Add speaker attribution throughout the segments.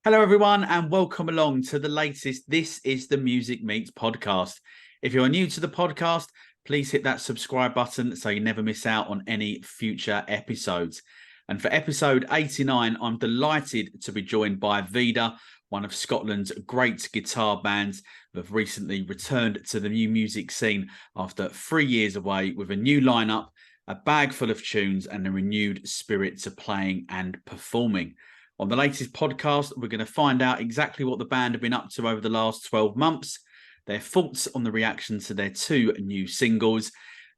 Speaker 1: Hello, everyone, and welcome along to the latest This is the Music Meets podcast. If you're new to the podcast, please hit that subscribe button so you never miss out on any future episodes. And for episode 89, I'm delighted to be joined by Vida, one of Scotland's great guitar bands that have recently returned to the new music scene after 3 years away with a new lineup, a bag full of tunes, and a renewed spirit to playing and performing. On the latest podcast, we're going to find out exactly what the band have been up to over the last 12 months, their thoughts on the reaction to their two new singles,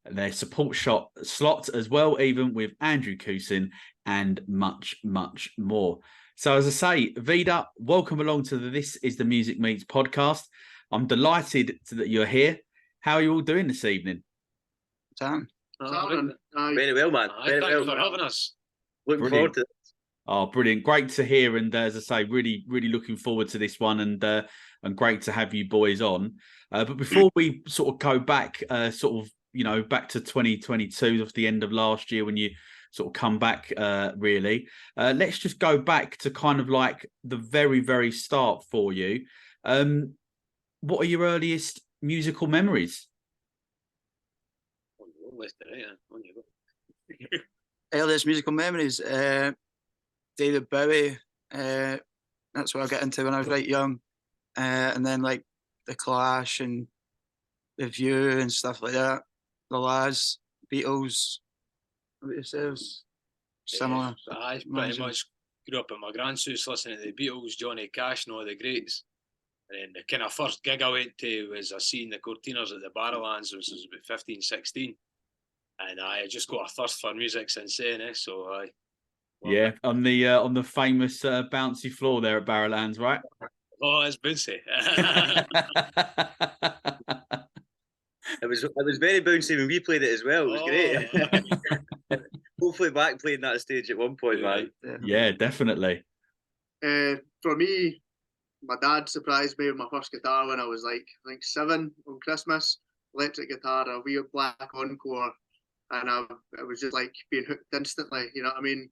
Speaker 1: their support slot as well, even with Andrew Cousin, and much, much more. So as I say, Vida, welcome along to the This is the Music Meets podcast. I'm delighted that you're here. How are you all doing this evening?
Speaker 2: Sam?
Speaker 3: Very well, man. Very well.
Speaker 4: Thanks for having us.
Speaker 3: Looking forward to it.
Speaker 1: Oh, brilliant. Great to hear. And as I say, really, really looking forward to this one and great to have you boys on. But before we sort of go back, back to 2022, of the end of last year when you sort of come back, let's just go back to kind of like the very, very start for you. What are your earliest musical memories?
Speaker 2: Earliest musical memories? David Bowie, that's what I got into when I was right young. And then like The Clash and The View and stuff like that. The Lads, Beatles. What about yourselves? Similar.
Speaker 4: I pretty much grew up at my grand's house listening to the Beatles, Johnny Cash and all the greats. And then the kind of first gig I went to was I seen the Cortinas at the Barrowlands, which was about 15, 16. And I just got a thirst for music since then, so I...
Speaker 1: Yeah, on the famous bouncy floor there at Barrowlands, right?
Speaker 4: Oh, it's bouncy.
Speaker 3: It was very bouncy when we played it as well. It was great. Hopefully back playing that stage at one point, man.
Speaker 1: Yeah, definitely.
Speaker 5: For me, my dad surprised me with my first guitar when I was like, I think 7 on Christmas. Electric guitar, a wee black Encore, and it was just like being hooked instantly. You know what I mean?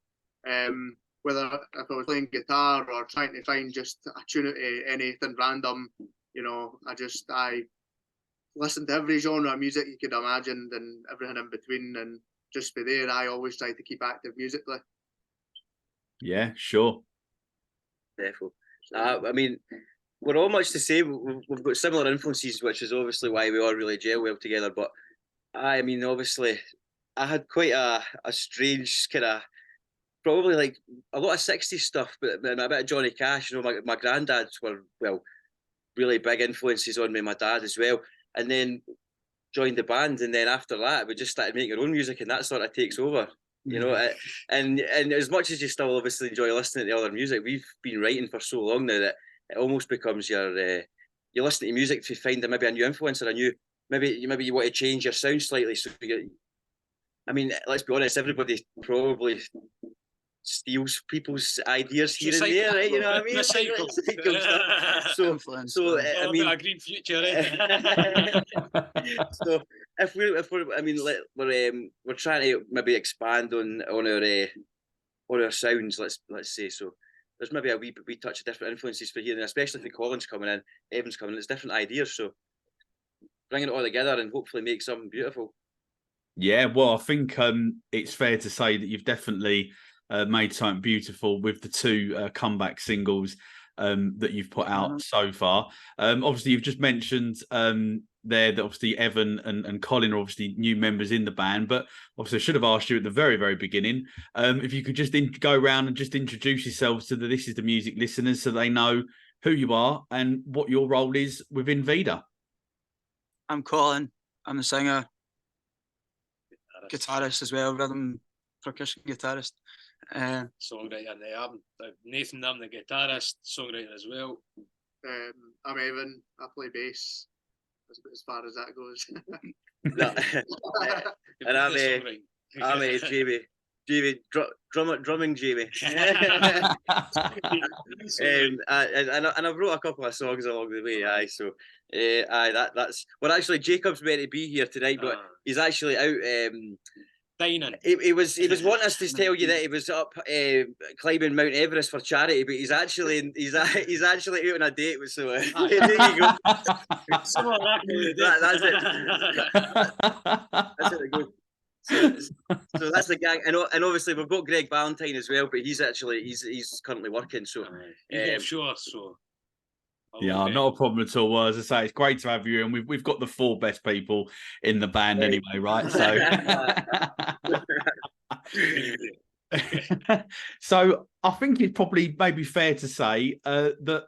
Speaker 5: Whether if I was playing guitar or trying to find just a tune to anything random, I listened to every genre of music you could imagine and everything in between, and just for there, I always tried to keep active musically.
Speaker 1: Yeah, sure.
Speaker 3: Definitely. I mean, we're all much the same. We've got similar influences, which is obviously why we all really gel well together. But I mean, obviously, I had quite a strange kind of, probably like a lot of 60s stuff, but a bit of Johnny Cash. You know, my granddads were, really big influences on me, my dad as well. And then joined the band, and then after that, we just started making our own music, and that sort of takes over, you know. And as much as you still obviously enjoy listening to other music, we've been writing for so long now that it almost becomes you listen to music to find maybe a new influence or maybe you want to change your sound slightly. So I mean, let's be honest, everybody probably steals people's ideas here and there, right? You know what I mean?
Speaker 4: Recycle.
Speaker 3: So I mean,
Speaker 4: a green future, right?
Speaker 3: So if we're trying to maybe expand on our sounds, let's say. So there's maybe a wee touch of different influences for here, and especially if Colin's coming in, Evan's coming in, it's different ideas. So bringing it all together and hopefully make something beautiful.
Speaker 1: Yeah, well, I think it's fair to say that you've definitely made something beautiful with the two comeback singles that you've put out so far. Obviously, you've just mentioned there that obviously Evan and Colin are obviously new members in the band, but obviously I should have asked you at the very, very beginning if you could just go around and just introduce yourselves to the This Is The Music listeners so they know who you are and what your role is within Vida.
Speaker 2: I'm Colin. I'm the singer, guitarist as well, rhythm percussion guitarist.
Speaker 4: Songwriter in the album. Nathan, I'm the guitarist, songwriter as well.
Speaker 5: I'm Evan. I play bass. That's about as far as that goes.
Speaker 3: And I'm Jamie. Jamie, drumming Jamie. And I wrote a couple of songs along the way. So that's well. Actually, Jacob's meant to be here tonight, but he's actually out
Speaker 4: dining.
Speaker 3: He was wanting us to tell you that he was up climbing Mount Everest for charity, but he's actually out on a date with so. There you go.
Speaker 4: Some of
Speaker 3: That's it. That's it. Goes. So that's the gang, and obviously we've got Greg Valentine as well, but he's currently working. So
Speaker 4: sure. So
Speaker 1: yeah, not a problem at all. As I say, it's great to have you, and we've got the 4 best people in the band anyway, right? So, so I think it's probably maybe fair to say that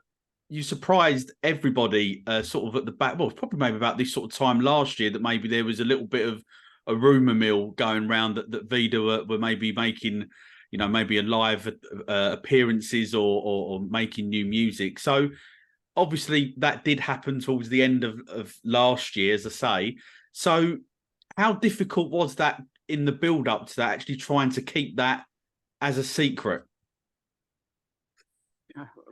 Speaker 1: you surprised everybody sort of at the back. Well, it's probably maybe about this sort of time last year that maybe there was a little bit of a rumour mill going around that Vida were maybe making, maybe a live appearances or making new music. So obviously that did happen towards the end of last year, as I say. So how difficult was that in the build up to that, actually trying to keep that as a secret?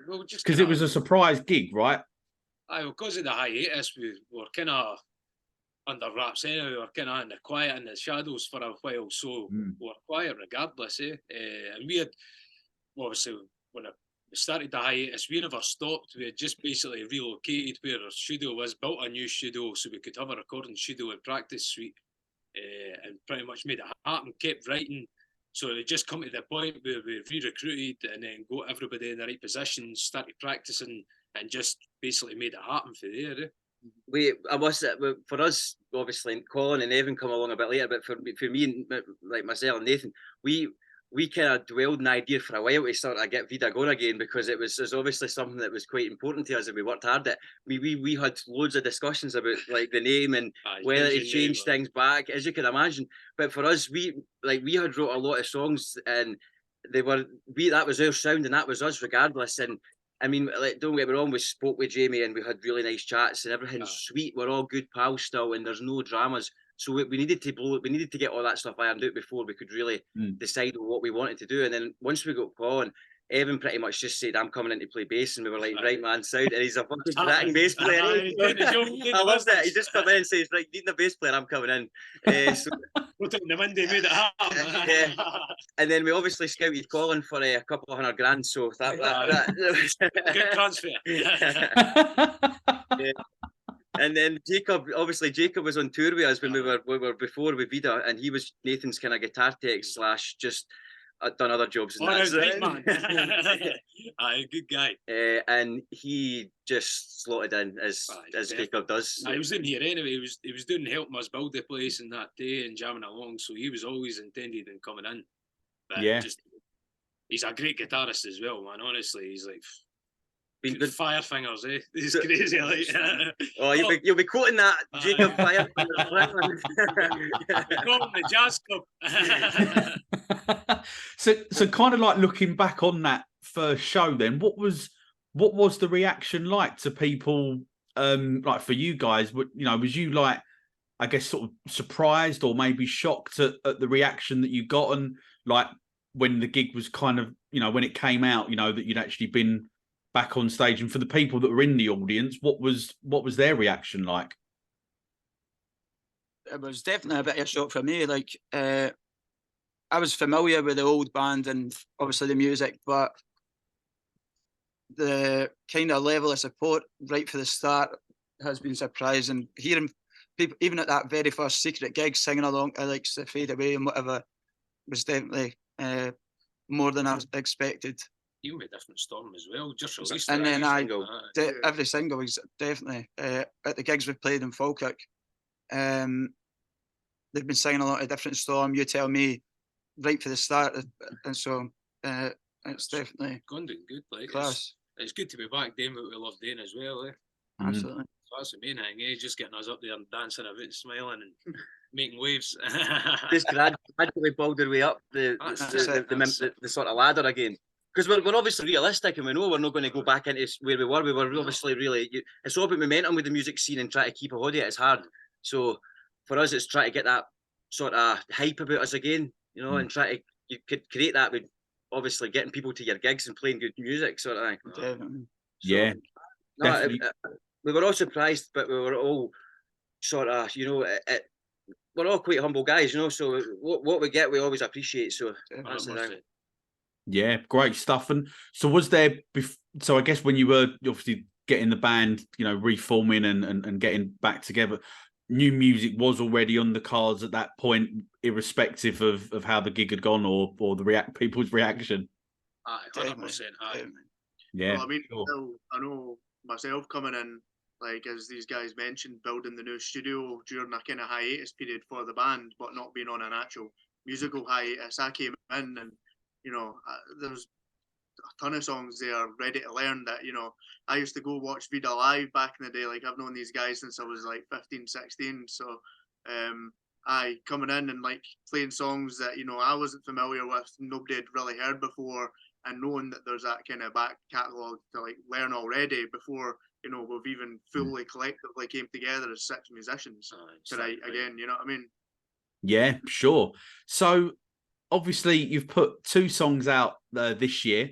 Speaker 4: Well, just
Speaker 1: because it was a surprise gig, right?
Speaker 4: Because of the hiatus, we were kind of under wraps anyway. We were kind of in the quiet, in the shadows for a while, so we were quiet regardless, and we had, obviously, when we started the hiatus, we never stopped. We had just basically relocated where our studio was, built a new studio so we could have a recording studio and practice suite, and pretty much made it happen, kept writing. So it just come to the point where we re-recruited and then got everybody in the right positions, started practicing, and just basically made it happen for there.
Speaker 3: For us, obviously, Colin and Evan come along a bit later, but for me and like myself and Nathan, we kind of dwelled on the idea for a while to sort of get Vida going again, because it was obviously something that was quite important to us, and we worked hard at. We had loads of discussions about like the name and whether to change things back, as you can imagine. But for us, we had wrote a lot of songs, and that was our sound, and that was us regardless. And I mean, like, don't get me wrong, we spoke with Jamie and we had really nice chats and everything's sweet. We're all good pals still, and there's no dramas. So we needed to get all that stuff ironed out before we could really decide on what we wanted to do. And then once we got Colin, Evan pretty much just said, "I'm coming in to play bass," and we were like, "Right, man, sound." And he's a fucking cracking bass player. I love that. He just come in and says, "Right, needing a bass player, I'm coming in." So
Speaker 4: we took the Monday, made it happen.
Speaker 3: Yeah. And then we obviously scouted Colin for a couple of $100,000. So that was
Speaker 4: good transfer.
Speaker 3: Yeah. And then Jacob was on tour with us when we were before with Vida, and he was Nathan's kind of guitar tech / just done other jobs. And
Speaker 4: good guy.
Speaker 3: And he just slotted in as Jacob does.
Speaker 4: He was in here anyway. He was doing helping us build the place and that day and jamming along. So he was always intended in coming in. But he's a great guitarist as well, man. Honestly, he's like good fire fingers, eh? He's crazy, like.
Speaker 3: You'll be quoting that, Jacob Fire
Speaker 4: Fingers. The jazz club.
Speaker 1: So kind of like looking back on that first show, then what was the reaction like to people? Like for you guys, was you like, I guess, sort of surprised or maybe shocked at the reaction that you got, and like when the gig was kind of, when it came out, that you'd actually been back on stage, and for the people that were in the audience, what was their reaction like?
Speaker 2: It was definitely a bit of a shock for me. Like, I was familiar with the old band and obviously the music, but the kind of level of support right for the start has been surprising. Hearing people, even at that very first secret gig, singing along to like Fade Away and whatever, was definitely more than I expected.
Speaker 4: Even with Different Storm as well, just released.
Speaker 2: And then every single is definitely at the gigs we've played in Falkirk. They've been singing a lot of Different Storm, You Tell Me, right for the start, and so it's definitely
Speaker 4: gone doing good. Like
Speaker 2: class.
Speaker 4: It's good to be back doing what we love doing as well.
Speaker 2: Absolutely.
Speaker 4: So that's the main thing, just getting us up there and dancing a bit, smiling and making waves.
Speaker 3: Just gradually build our way up the sort of ladder again. Because we're obviously realistic, and we know we're not going to go back into where we were. We were obviously really. It's all about momentum with the music scene and try to keep a hold of it. It's hard. So for us, it's trying to get that sort of hype about us again, and try to create that with obviously getting people to your gigs and playing good music, sort of thing.
Speaker 2: Definitely.
Speaker 1: So, definitely.
Speaker 3: We were all surprised, but we were all sort of, we're all quite humble guys, you know. So what we get, we always appreciate. So that's the thing.
Speaker 4: 100%.
Speaker 1: Yeah, great stuff. And so was there, so I guess when you were obviously getting the band, you know, reforming and getting back together, new music was already on the cards at that point, irrespective of how the gig had gone or the people's reaction.
Speaker 4: Aye, 100%. Aye.
Speaker 1: Yeah.
Speaker 5: Well, I mean,
Speaker 1: sure.
Speaker 5: I know myself coming in, like as these guys mentioned, building the new studio during a kind of hiatus period for the band, but not being on an actual musical hiatus. I came in and, you know, there's a ton of songs there ready to learn that, you know, I used to go watch Vida live back in the day. Like I've known these guys since I was like 15, 16. So I coming in and like playing songs that, you know, I wasn't familiar with, nobody had really heard before, and knowing that there's that kind of back catalogue to like learn already before, you know, we've even fully collectively came together as 6 musicians tonight again, you know what I mean?
Speaker 1: Yeah, sure. So obviously you've put 2 songs out this year.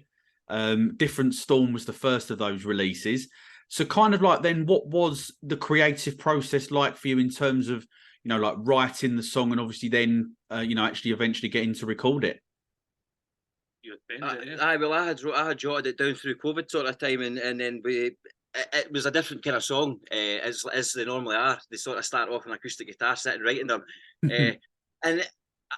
Speaker 1: Different Storm was the first of those releases. So kind of like then what was the creative process like for you in terms of, you know, like writing the song and obviously then, you know, actually eventually getting to record it?
Speaker 3: Well, I had jotted it down through COVID sort of time, and then it was a different kind of song, as they normally are. They sort of start off on acoustic guitar, sitting writing them, and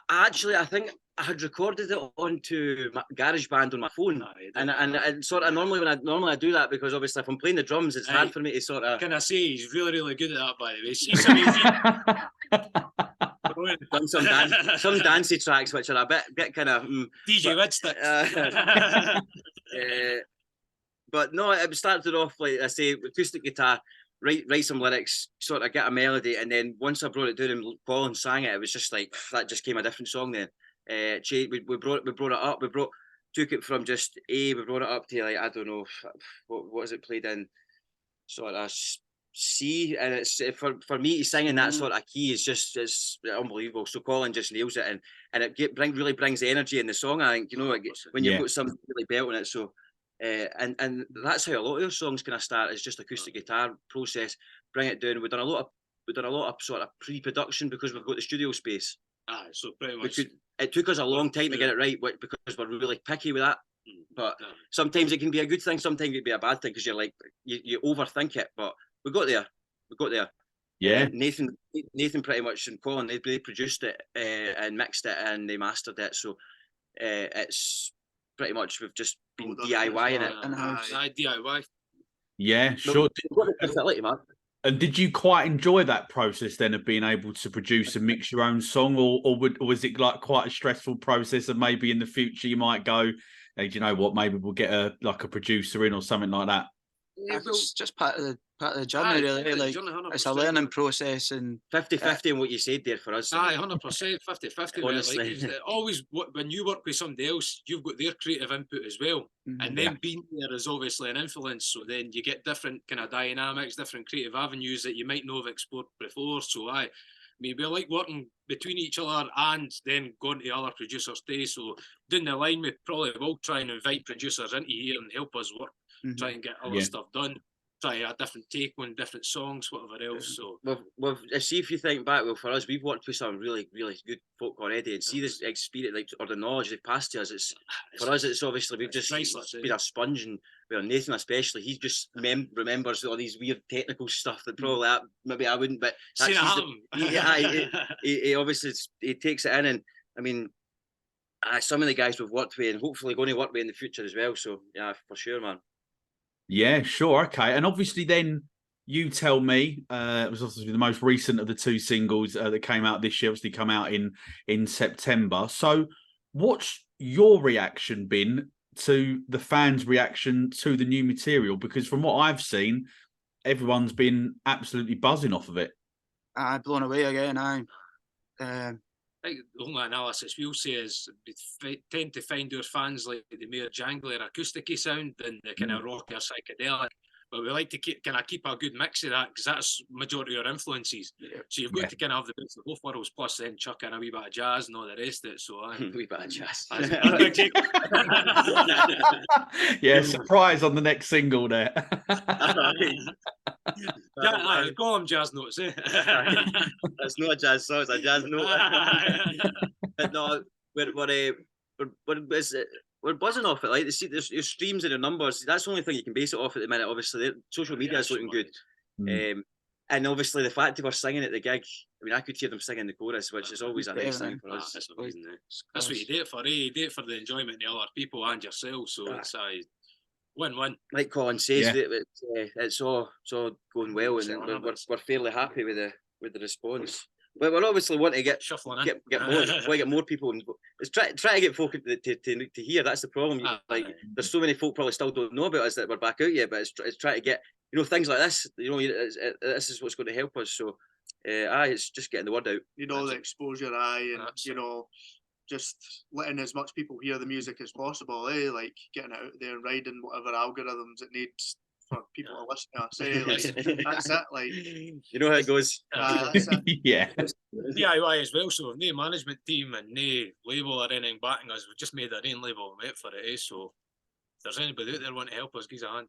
Speaker 3: I think I had recorded it onto my GarageBand on my phone, and sort of normally I do that because obviously if I'm playing the drums, it's hard for me to sort of.
Speaker 4: Can I say he's really good at that, by the way? He's amazing.
Speaker 3: Done some dancey tracks which are a bit kind of
Speaker 4: DJ Woodstock.
Speaker 3: But no, it started off like I say, acoustic guitar, write some lyrics, sort of get a melody, and then once I brought it down and Colin sang it, it was just like that just came a different song then. We brought it up, took it from just A, we brought it up to like I don't know what is it played in sort of C, and it's for me to sing in that sort of key is just it's unbelievable. So Colin just nails it, and it really brings the energy in the song. I think, you know, when you've got something really belting it. So and that's how a lot of those songs kind of start, is just acoustic guitar process, bring it down. We've done a lot of sort of pre-production because we've got the studio space.
Speaker 4: So pretty much
Speaker 3: it took us a long time to get it right because we're really picky with that. But sometimes it can be a good thing, sometimes it can be a bad thing because you're like you overthink it. But we got there.
Speaker 1: Yeah.
Speaker 3: Nathan pretty much and Colin, they produced it and mixed it and they mastered it. So it's pretty much we've just been DIYing it in the house.
Speaker 4: DIY.
Speaker 1: Yeah, sure.
Speaker 3: Facility, man.
Speaker 1: And did you quite enjoy that process then of being able to produce and mix your own song, or was it like quite a stressful process? And maybe in the future you might go, hey, do you know what? Maybe we'll get a producer in or something like that.
Speaker 2: It's just part of the journey, really. Like it's a learning process, and
Speaker 3: 50-50 in what you said there for us.
Speaker 4: 100%, 50-50.
Speaker 3: Honestly,
Speaker 4: like, always when you work with somebody else, you've got their creative input as well, and then being there is obviously an influence. So then you get different kind of dynamics, different creative avenues that you might not have explored before. So maybe I like working between each other and then going to other producers too. So down the line, we probably will try and invite producers into here and help us work, try and get other stuff done, try a different take on different songs, whatever else. So
Speaker 3: see if you think back, well, for us, we've worked with some really, really good folk already, and see this experience, like, or the knowledge they've passed to us. For us, it's obviously we've just been a sponge, and well, Nathan especially, he just remembers all these weird technical stuff that probably maybe I wouldn't, but he obviously he takes it in, and I mean, some of the guys we've worked with and hopefully going to work with in the future as well. So yeah, for sure, man.
Speaker 1: Yeah, sure. Okay. And obviously then you tell me, it was obviously the most recent of the 2 singles that came out this year, obviously come out in September. So what's your reaction been to the fans' reaction to the new material? Because from what I've seen, everyone's been absolutely buzzing off of it.
Speaker 2: Blown away again.
Speaker 4: I think the only analysis we'll say is we tend to find our fans like the more jangly or acoustic-y sound than the kind of rocky or psychedelic. but we like to keep a good mix of that, because that's majority of our influences. So you've got to kind of have the best of both worlds, plus then chuck in a wee bit of jazz and all the rest of it. So
Speaker 3: A wee bit of jazz.
Speaker 1: Yeah, surprise on the next single there.
Speaker 4: Call them jazz notes, eh?
Speaker 3: It's not a jazz song, it's a jazz note. But no, we're buzzing off it. Like, there's your streams and your numbers. That's the only thing you can base it off at the minute. Obviously, social media is looking good. And obviously, the fact that we're singing at the gig, I mean, I could hear them singing the chorus, which is always a nice thing for us.
Speaker 4: That's amazing. That's what you do it for, eh? You do it for the enjoyment of the other people and yourself. So it's a win-win.
Speaker 3: Like Colin says, it's all going well, and we're fairly happy with the response. But we're obviously wanting to get more people. It's try to get folk to hear. That's the problem. Like, there's so many folk probably still don't know about us that we're back out yet. But it's trying to get, you know, things like this. You know, this is what's going to help us. So, it's just getting the word out.
Speaker 5: You know, the exposure, and you know, just letting as much people hear the music as possible. Like getting it out there and riding whatever algorithms it needs for people to listen to us. Like, that's it. Like,
Speaker 3: you know how it goes.
Speaker 5: That's it.
Speaker 1: Yeah.
Speaker 4: DIY as well. So no management team and no label or anything backing us. We've just made our own label and wait for it. Eh? So if there's anybody out there want to help us, give us a hand.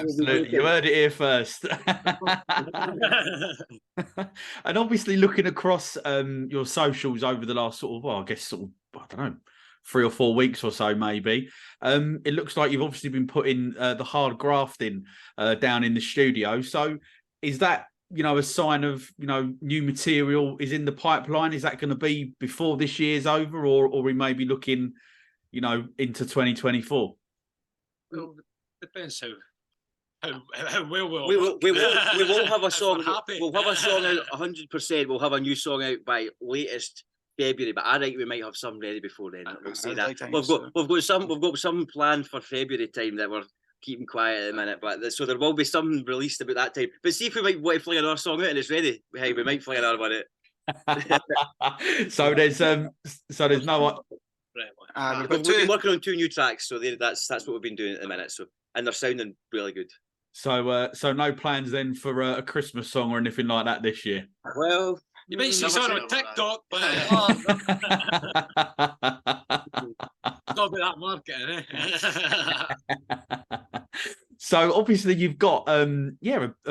Speaker 1: Absolutely. You heard it here first. And obviously, looking across your socials over the last I don't know, 3 or 4 weeks or so, maybe. It looks like you've obviously been putting the hard grafting down in the studio. So is that, you know, a sign of, you know, new material is in the pipeline? Is that going to be before this year's over, or we may be looking, you know, into 2024?
Speaker 4: Well, depends how well
Speaker 3: we will have a song. We'll have a song out 100%. We'll have a new song out by latest February, but I think we might have some ready before then. We'll say that. We've got some planned for February time that we're keeping quiet at the minute, but so there will be something released about that time. But see if we might want to fling another song out and it's ready. Hey, we might fling another one out.
Speaker 1: So there's no.
Speaker 3: We've been working on 2 new tracks, so that's what we've been doing at the minute. So, and they're sounding really good.
Speaker 1: So no plans then for a Christmas song or anything like that this year?
Speaker 3: Well,
Speaker 4: you might see someone on TikTok, but not about that marketing, eh?
Speaker 1: So obviously you've got a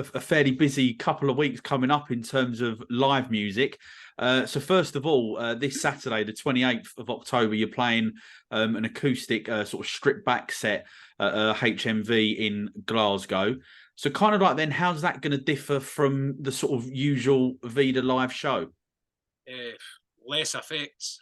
Speaker 1: fairly busy couple of weeks coming up in terms of live music. So first of all, this Saturday, the 28th of October, you're playing an acoustic sort of stripped back set at HMV in Glasgow. So kind of like then, how's that going to differ from the sort of usual Vida live show?
Speaker 4: Less effects.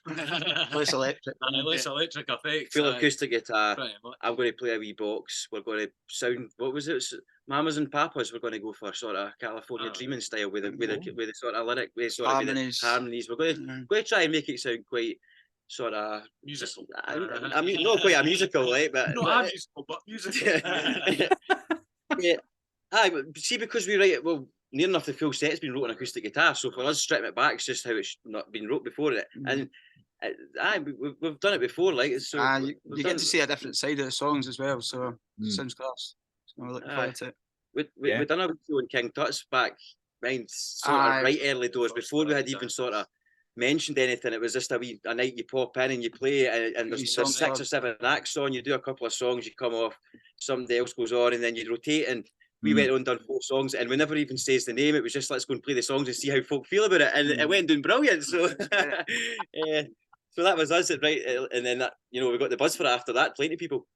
Speaker 2: Less electric.
Speaker 4: Less electric effects.
Speaker 3: Full acoustic guitar. I'm going to play a wee box. We're going to sound, what was it? Mamas and Papas. We're going to go for sort of California Dreaming style with the sort of lyric, with sort
Speaker 2: harmonies.
Speaker 3: Of harmonies. We're going to try and make it sound quite sort of
Speaker 4: musical.
Speaker 3: Not quite a musical, right? But
Speaker 4: not musical, but musical.
Speaker 3: Yeah. But see, because we write it, well, near enough the full set's been wrote on acoustic guitar, so for us stripping it back, it's just how it's not been wrote before it. And we've done it before, like so.
Speaker 2: You get to see a different side of the songs as well, so it sounds class. So we're looking forward to it.
Speaker 3: We done a video in King Tut's back, sort of right early doors before we had even sort of mentioned anything. It was just a night you pop in and you play, and there's 6 or 7 acts on. You do a couple of songs, you come off, somebody else goes on, and then you rotate. And we went on, done 4 songs, and we never even says the name. It was just, let's go and play the songs and see how folk feel about it, and it went doing brilliant. So, so that was us, right? And then that, you know, we got the buzz for it after that. Plenty of people.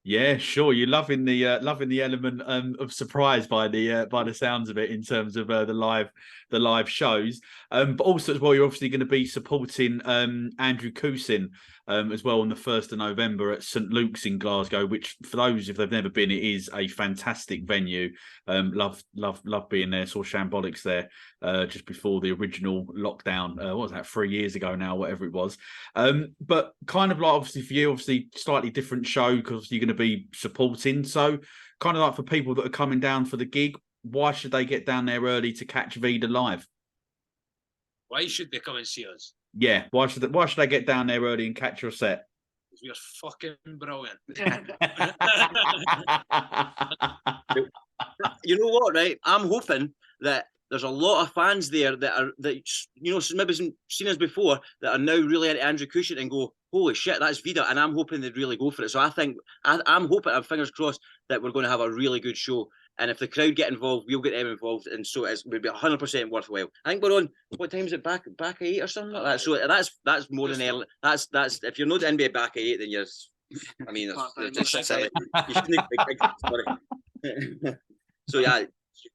Speaker 1: Yeah, sure. You're loving the element of surprise by the sounds of it in terms of the live shows. But also as well, you're obviously going to be supporting Andrew Cousin as well on the 1st of November at St Luke's in Glasgow, which for those if they've never been, it is a fantastic venue. Love being there. Saw Shambolics there just before the original lockdown. What was that, 3 years ago now, whatever it was. But kind of like obviously for you, obviously slightly different show because you're going to be supporting. So kind of like for people that are coming down for the gig, why should they get down there early to catch Vida live?
Speaker 4: Why should they come and see us?
Speaker 1: Yeah, why should they get down there early and catch your set?
Speaker 4: because we're fucking brilliant.
Speaker 3: You know what, right? I'm hoping that there's a lot of fans there that maybe seen us before that are now really into Andrew Cushion and go, holy shit, that's Vida, and I'm hoping they'd really go for it. So I think I'm hoping, I'm fingers crossed, that we're going to have a really good show. And if the crowd get involved, we'll get them involved, and so it would be 100% worthwhile. I think we're on, what time is it, back at 8 or something like that. So that's more than early. That's if you're not in bed back at 8, then you're. I mean, it's just you shouldn't be. So yeah,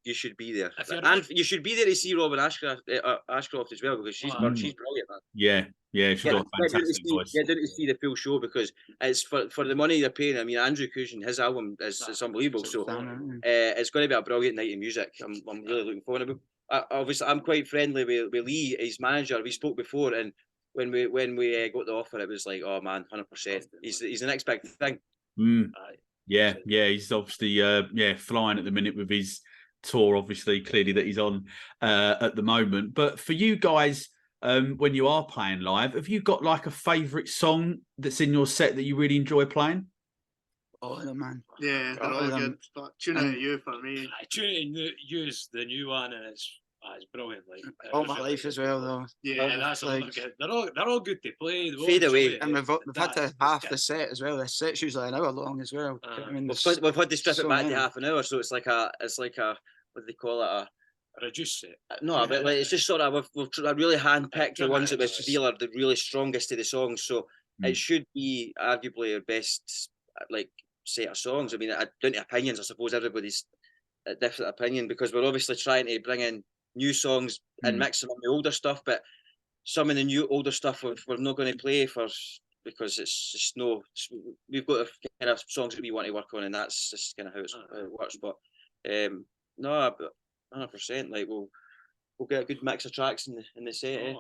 Speaker 3: you should be there, and you should be there to see Robin Ashcroft as well, because she's brilliant. Man.
Speaker 1: Yeah, she's got a fantastic voice.
Speaker 3: Get down to see the full show, because it's for the money they're paying. I mean, Andrew Cushion, his album is unbelievable. So it's going to be a brilliant night of music. I'm really looking forward to it. Obviously, I'm quite friendly with Lee, his manager. We spoke before, and when we got the offer, it was like, oh man, 100%. He's the next big thing.
Speaker 1: Yeah, he's obviously flying at the minute with his tour, obviously, clearly that he's on at the moment. But for you guys, when you are playing live, have you got like a favourite song that's in your set that you really enjoy playing?
Speaker 2: All of them, man.
Speaker 5: Yeah, they're all good. But Tune Out You for me.
Speaker 4: Tune Out You is the new one, and it's brilliant. Like
Speaker 2: All My Life as well, though.
Speaker 5: Yeah,
Speaker 4: that's like they're all good to play.
Speaker 3: Fade Away,
Speaker 2: and we've had to half the set as well. The set's usually an hour long as well. I mean,
Speaker 3: we've had to strip it back to half an hour, so it's like a what do they call it, a
Speaker 4: reduced set.
Speaker 3: No, but like, it's just sort of we've really handpicked the ones that we feel are the really strongest of the songs. So it should be arguably our best like set of songs. I mean, down to opinions, I suppose everybody's a different opinion, because we're obviously trying to bring in new songs and mix them with the older stuff, but some of the new older stuff we're not going to play because it's just we've got a kind of songs that we want to work on, and that's just kind of how it works. But no, 100%. Like we'll get a good mix of tracks in the set.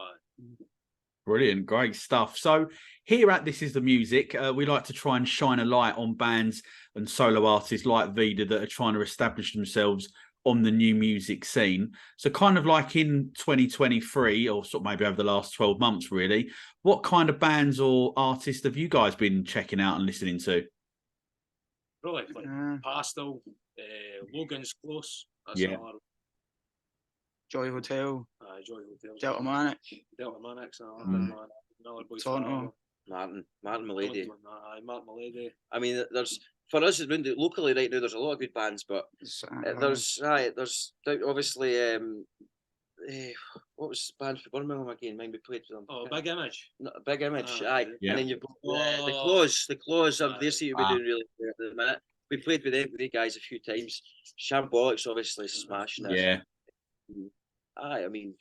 Speaker 1: Brilliant, great stuff. So here at This Is The Music, we like to try and shine a light on bands and solo artists like Vida that are trying to establish themselves on the new music scene. So kind of like in 2023, or sort of maybe over the last 12 months, really, what kind of bands or artists have you guys been checking out and listening to?
Speaker 4: Probably like Pastel, Logan's Close. That's
Speaker 2: Joy Hotel.
Speaker 4: Joy Hotel.
Speaker 2: Delta Manic.
Speaker 4: Another boy.
Speaker 2: Toronto.
Speaker 3: Martin Milady.
Speaker 4: Martin Milady.
Speaker 3: I mean, there's for us locally right now. There's a lot of good bands, but there's obviously what was the band for Birmingham again? Mind we played with them.
Speaker 4: Oh, Big Image.
Speaker 3: No, Big Image. And then you've got the Claws. They seem to be doing really good at the minute. We played with them, guys, a few times. Shambolics obviously smashing it.
Speaker 1: Yeah.
Speaker 3: I mean,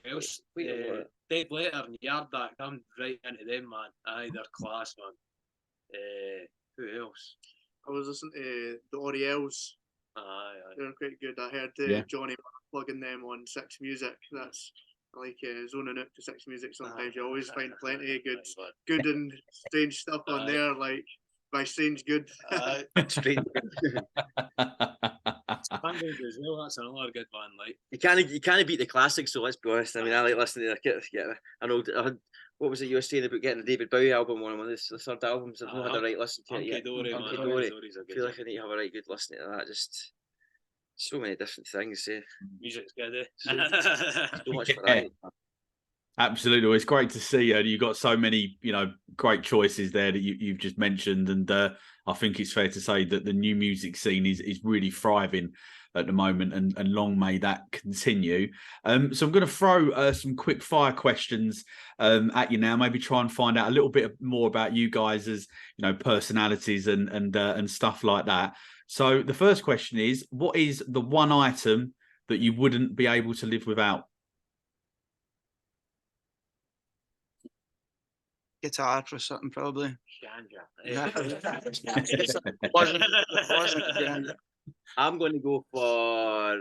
Speaker 4: girls. Dead Letter and Yardak, I'm right into them, man. They're class, man. Who else?
Speaker 5: I was listening to the Oriels. They're quite good. I heard Johnny plugging them on Six Music. That's like zoning out to Six Music sometimes. You always find plenty of good and strange stuff on there, like by strange good.
Speaker 3: Strange good.
Speaker 4: That's another good one. Like
Speaker 3: you can't beat the classics. So let's be honest. I mean, I like listening to an old. What was it you were saying about getting the David Bowie album on one of the third albums? I've not had a right listen to it yet.
Speaker 4: Dory.
Speaker 3: I feel like I need to have a right good listening to that. Just so many different things.
Speaker 4: Music's good.
Speaker 3: So much for that.
Speaker 1: Absolutely, well, it's great to see. You've got so many, great choices there that you've just mentioned, and I think it's fair to say that the new music scene is really thriving at the moment, and long may that continue. So I'm going to throw some quick fire questions at you now. Maybe try and find out a little bit more about you guys as personalities and stuff like that. So the first question is, what is the one item that you wouldn't be able to live without?
Speaker 2: Guitar for something, probably.
Speaker 3: Wasn't I'm going to go for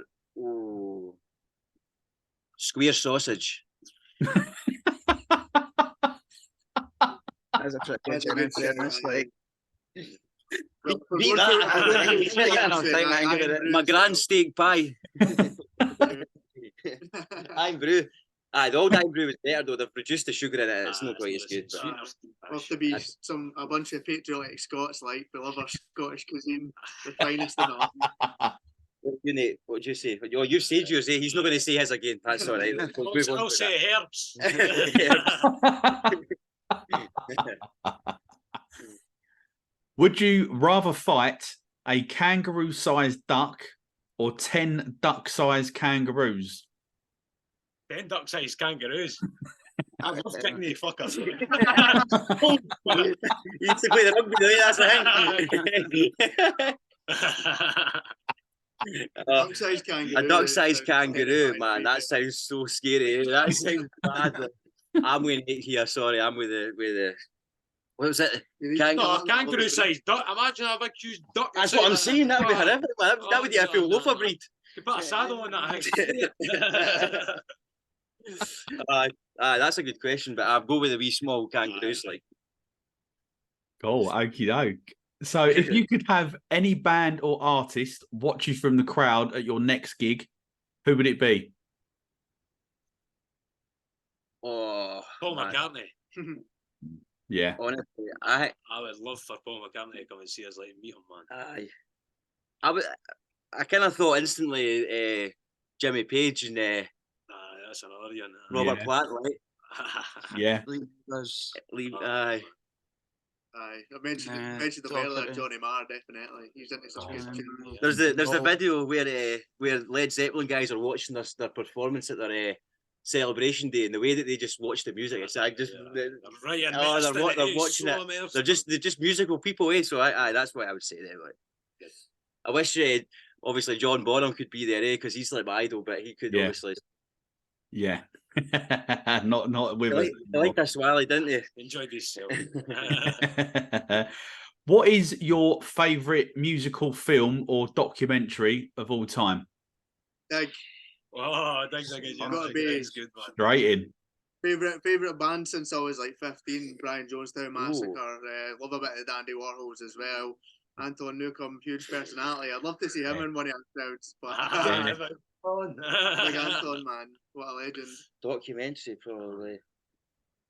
Speaker 3: square sausage.
Speaker 2: As a tradition, it's like
Speaker 3: my grand steak pie. I'm brew. Aye, the All Time Brew was better though. They've reduced the sugar in it. It's not quite as good. But
Speaker 5: We'll have to be a bunch of patriotic Scots, like we love our Scottish cuisine, the finest of it.
Speaker 3: you Nate, what do you say? Oh, you said yours. He's not going to say his again. That's all right. We'll move on
Speaker 4: I'll
Speaker 3: to
Speaker 4: say herbs.
Speaker 3: that.
Speaker 1: Would you rather fight a kangaroo-sized duck or 10 duck-sized kangaroos?
Speaker 4: 10 duck-sized kangaroos. I love kicking the fuckers.
Speaker 3: You used to play the rugby, though, that's the thing.
Speaker 5: Duck-sized kangaroo.
Speaker 3: A duck-sized
Speaker 5: sounds
Speaker 3: kangaroo,
Speaker 5: terrifying.
Speaker 3: man. That sounds so scary. That sounds bad. I'm with Nate here. Sorry, I'm with the. What was it?
Speaker 4: No, a kangaroo-sized duck. Imagine a big huge duck.
Speaker 3: That's what I'm saying. That would be horrific. Man. That would be a full loafer breed.
Speaker 4: You put a saddle on that.
Speaker 3: That's a good question, but I'll go with the wee small kangaroos. Like,
Speaker 1: Cool, okie doke. So, if you could have any band or artist watch you from the crowd at your next gig, who would it be?
Speaker 3: oh,
Speaker 4: Paul
Speaker 3: man.
Speaker 4: McCartney.
Speaker 1: Yeah.
Speaker 3: Honestly,
Speaker 4: I would love for Paul McCartney to come and see us, like, meet him, man.
Speaker 3: I kind of thought instantly Jimmy Page and
Speaker 4: That's another one.
Speaker 3: Robert
Speaker 1: Yeah.
Speaker 3: Plant, right?
Speaker 1: Yeah.
Speaker 3: Aye.
Speaker 5: Aye, I mentioned
Speaker 2: Nah,
Speaker 5: the
Speaker 2: Doc
Speaker 5: earlier,
Speaker 2: City.
Speaker 5: Johnny Marr, definitely. He's into some good tunes.
Speaker 3: There's the video where Led Zeppelin guys are watching their performance at their celebration day, and the way that they just watch the music, it's like just
Speaker 4: They're right in
Speaker 3: oh,
Speaker 4: midst
Speaker 3: they're
Speaker 4: of it,
Speaker 3: watching
Speaker 4: so
Speaker 3: it.
Speaker 4: immersed.
Speaker 3: They're just musical people, eh? So I that's what I would say there. Like, I wish obviously John Bonham could be there, eh? Because he's like my idol, but he could obviously.
Speaker 1: Yeah. not with us.
Speaker 3: They like this Wally, didn't they?
Speaker 4: Enjoyed yourself.
Speaker 1: What is your favourite musical film or documentary of all time?
Speaker 5: Like,
Speaker 4: Oh, thanks.
Speaker 5: Gotta be-
Speaker 4: That's good, man.
Speaker 1: Straight in.
Speaker 5: favourite band since I was like 15, Brian Jonestown Massacre. Love a bit of Dandy Warhols as well. Anton Newcomb, huge personality. I'd love to see him in one of our crowds, but big Anton, man, what a legend.
Speaker 3: Documentary, probably.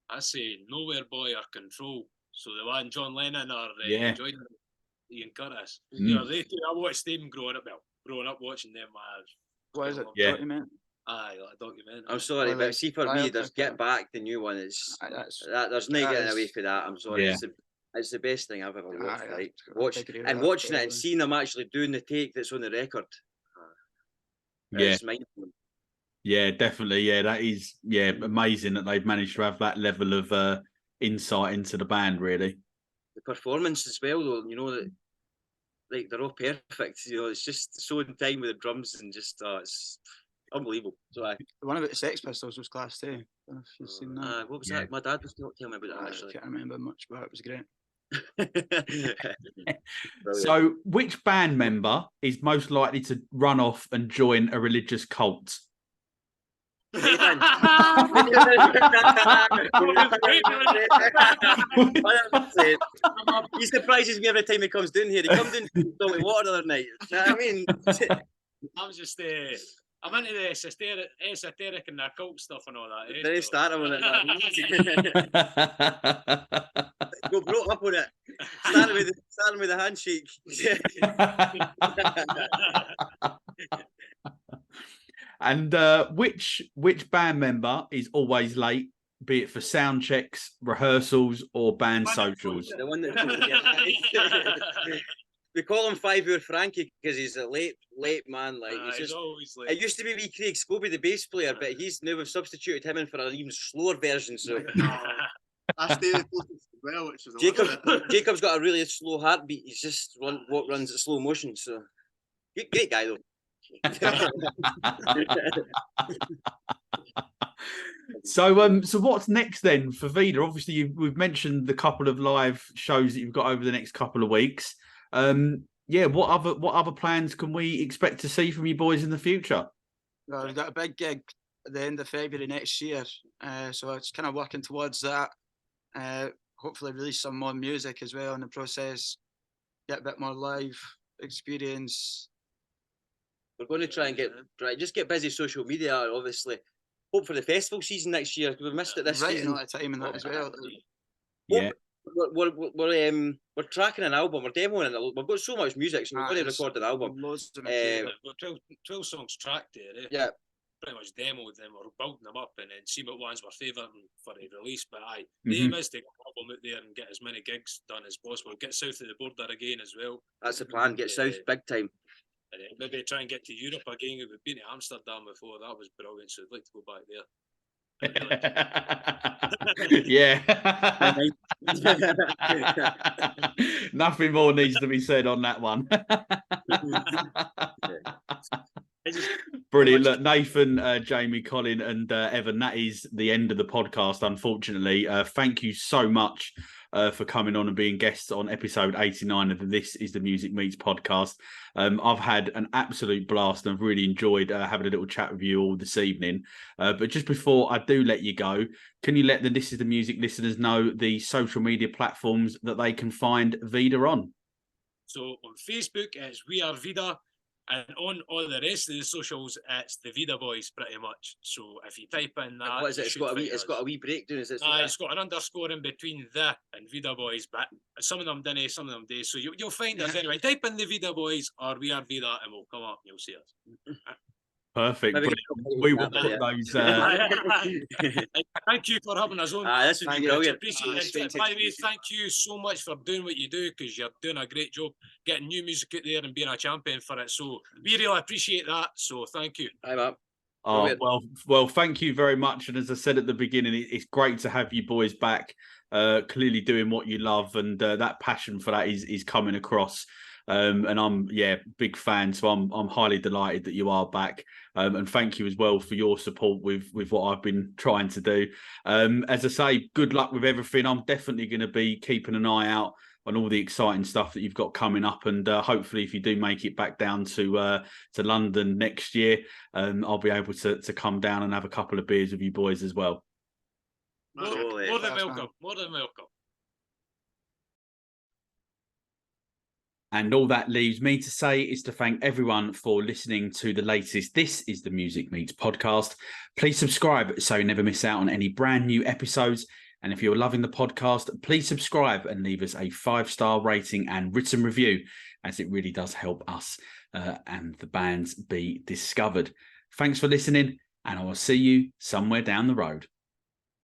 Speaker 4: I say Nowhere Boy or Control. So the one John Lennon or Jordan, Ian Curtis. You know, they two, I watched them growing up watching them.
Speaker 2: What is it?
Speaker 1: Yeah.
Speaker 2: Document?
Speaker 4: Aye, like a documentary.
Speaker 3: I'm sorry,
Speaker 2: Well,
Speaker 3: but see for me, there's
Speaker 2: biopic,
Speaker 3: Get Back, the new one. It's there's no
Speaker 2: that
Speaker 3: getting
Speaker 2: is-
Speaker 3: away from that. I'm sorry.
Speaker 1: Yeah.
Speaker 3: It's the best thing I've ever watched.
Speaker 2: Aye,
Speaker 3: Right,
Speaker 2: I
Speaker 3: watching
Speaker 2: agree with that,
Speaker 3: it and
Speaker 2: totally.
Speaker 3: seeing them actually doing the take that's on the record.
Speaker 1: Yeah.
Speaker 3: It's mind-blowing.
Speaker 1: Yeah, definitely. Yeah, that is amazing that they've managed to have that level of insight into the band, really.
Speaker 3: The performance as well, though. You know that, like they're all perfect. You know, it's just so in time with the drums and just it's unbelievable. So
Speaker 2: The one about the Sex Pistols was class too. I don't know if you've seen that.
Speaker 3: what was
Speaker 1: Yeah.
Speaker 3: that? My dad was telling me about that
Speaker 2: I
Speaker 3: actually.
Speaker 2: can't remember much, but it was great.
Speaker 1: So, which band member is most likely to run off and join a religious cult?
Speaker 3: He surprises me every time he comes down here. He comes in with water the other night. You know what I mean?
Speaker 4: I'm just I'm into the esoteric and the occult stuff and all that.
Speaker 3: Then he started with it. Go broke up with it. Starting with the handshake.
Speaker 1: And which band member is always late, be it for sound checks, rehearsals, or band socials?
Speaker 3: The one that we call him 5 Hour Frankie because he's a late man. Like
Speaker 4: he's always late.
Speaker 3: It used to be wee Craig Scobie, the bass player, but we've substituted him in for an even slower version. So
Speaker 5: I stay the closest as well, which is
Speaker 3: Jacob's got a really slow heartbeat. He's just runs at slow motion. So great guy though.
Speaker 1: So what's next then for Vida? Obviously, we've mentioned the couple of live shows that you've got over the next couple of weeks. What other plans can we expect to see from you boys in the future?
Speaker 2: Well, we've got a big gig at the end of February next year, so it's kind of working towards that. Hopefully, release some more music as well in the process. Get a bit more live experience.
Speaker 3: We're going to try and get busy social media, obviously. hope for the festival season next year. We've missed it this
Speaker 2: Right,
Speaker 3: season.
Speaker 2: a lot of time in that as well.
Speaker 1: Yeah.
Speaker 3: We're tracking an album. We're demoing it. We've got so much music, so we're going to record an album.
Speaker 2: Loads of
Speaker 3: material.
Speaker 4: We're 12 songs tracked there.
Speaker 3: Yeah.
Speaker 4: Pretty much demoed them. We're building them up and then see what ones we're favouring for a release. But the aim is to get an album out there and get as many gigs done as possible. Get south of the border again as well.
Speaker 3: That's the plan. Get south big time.
Speaker 4: And then maybe try and get to Europe again. We've been to Amsterdam before. That was brilliant. So I'd like to go back there.
Speaker 1: Yeah. Nothing more needs to be said on that one. Brilliant. Look, Nathan, Jamie, Colin, and Evan, that is the end of the podcast, unfortunately. Thank you so much for coming on and being guests on episode 89 of the This Is the Music Meets podcast. I've had an absolute blast and I've really enjoyed having a little chat with you all this evening. But just before I do let you go, can you let the This Is the Music listeners know the social media platforms that they can find Vida on?
Speaker 4: So on Facebook, it's We Are Vida. And on all the rest of the socials, it's the Vida Boys pretty much. So if you type in that,
Speaker 3: what is it? It's got a wee breakdown. Is it?
Speaker 4: It's got an underscore in between the and Vida Boys, but some of them didn't, some of them do. So you'll find us anyway. Type in the Vida Boys or We Are Vida, and we'll come up. And you'll see us.
Speaker 1: Perfect. We will put those.
Speaker 4: Thank you for having us on.
Speaker 3: This would be brilliant.
Speaker 4: Appreciate it. By the way, thank you so much for doing what you do, because you're doing a great job getting new music out there and being a champion for it. So we really appreciate that. So thank you.
Speaker 3: I'm up.
Speaker 1: Oh, well, thank you very much. And as I said at the beginning, it's great to have you boys back, clearly doing what you love, and that passion for that is coming across. And I'm big fan, so I'm highly delighted that you are back, and thank you as well for your support with what I've been trying to do. As I say, good luck with everything. I'm definitely going to be keeping an eye out on all the exciting stuff that you've got coming up, and hopefully if you do make it back down to London next year, I'll be able to come down and have a couple of beers with you boys as well.
Speaker 4: More than welcome. More than welcome.
Speaker 1: And all that leaves me to say is to thank everyone for listening to the latest This Is the Music Meets podcast. Please subscribe so you never miss out on any brand new episodes. And if you're loving the podcast, please subscribe and leave us a 5-star rating and written review, as it really does help us and the bands be discovered. Thanks for listening, and I will see you somewhere down the road.